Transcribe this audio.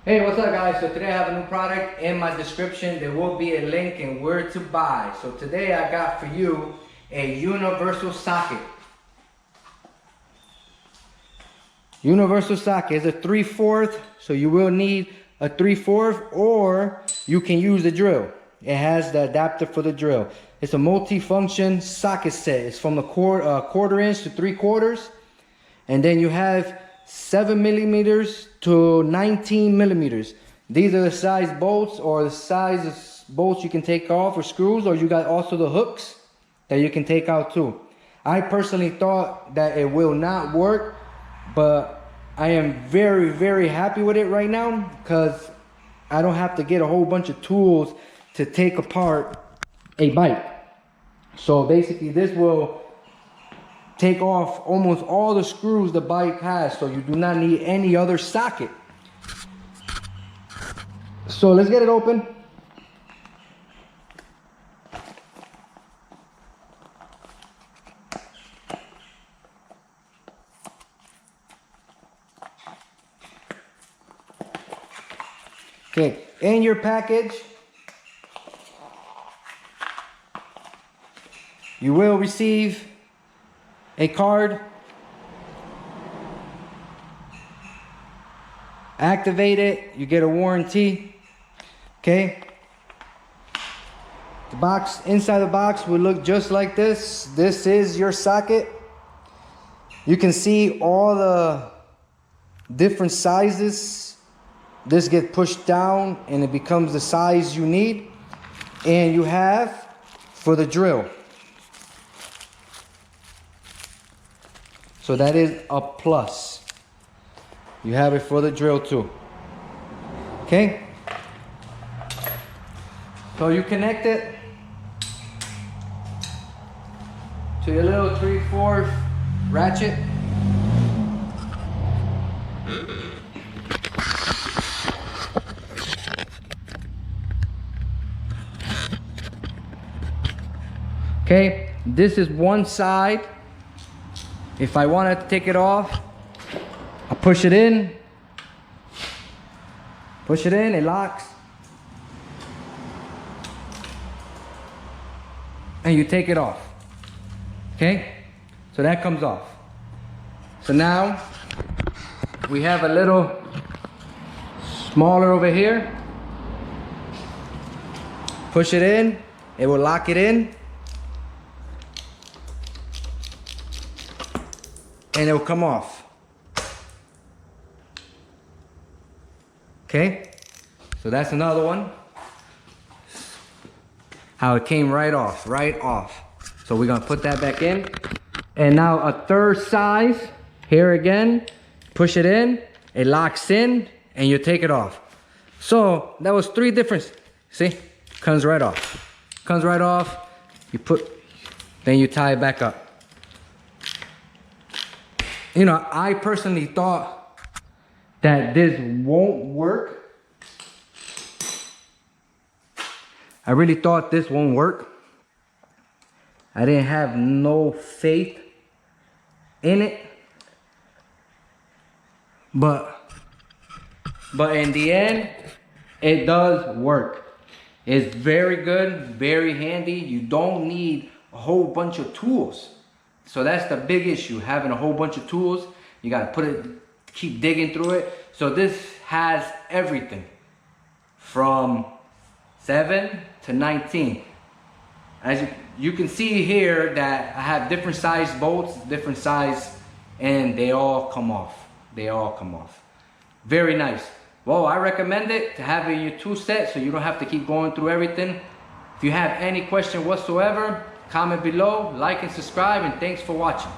Hey, what's up guys? So today I have a new product. In my description there will be a link and where to buy. So today I got for you a universal socket. Universal socket is a 3/4, so you will need a 3/4, or you can use the drill. It has the adapter for the drill. It's a multi-function socket set. It's from the quarter inch to 3/4, and then you have 7 millimeters to 19 millimeters. These are the size bolts, or the size of bolts you can take off, or screws, or you got also the hooks that you can take out too. I personally thought that it will not work, but I am very happy with it right now because I don't have to get a whole bunch of tools to take apart a bike. So basically this will take off almost all the screws the bike has, so you do not need any other socket. So let's get it open. Okay, in your package you will receive a card. Activate it, you get a warranty. Okay, the box, inside the box will look just like this. This is your socket. You can see all the different sizes. This gets pushed down and it becomes the size you need. And you have for the drill. So that is a plus. You have it for the drill too. Okay? So you connect it to your little 3/4 ratchet. Okay, this is one side. If I wanted to take it off, I push it in, it locks, and you take it off. Okay, so that comes off. So now we have a little smaller over here. Push it in, it will lock it in, and it will come off. Okay, so that's another one. How it came right off. So we're gonna put that back in. And now a third size, here again, push it in, it locks in, and you take it off. So that was 3 different, see? Comes right off. Comes right off, then you tie it back up. You know, I personally thought that this won't work. I really thought this won't work. I didn't have no faith in it. But in the end, it does work. It's very good, very handy. You don't need a whole bunch of tools. So that's the big issue, having a whole bunch of tools. You gotta keep digging through it. So this has everything from 7 to 19. As you can see here that I have different size bolts, different size, and they all come off. Very nice. Well, I recommend it to have it in your tool set so you don't have to keep going through everything. If you have any question whatsoever, comment below, like and subscribe, and thanks for watching.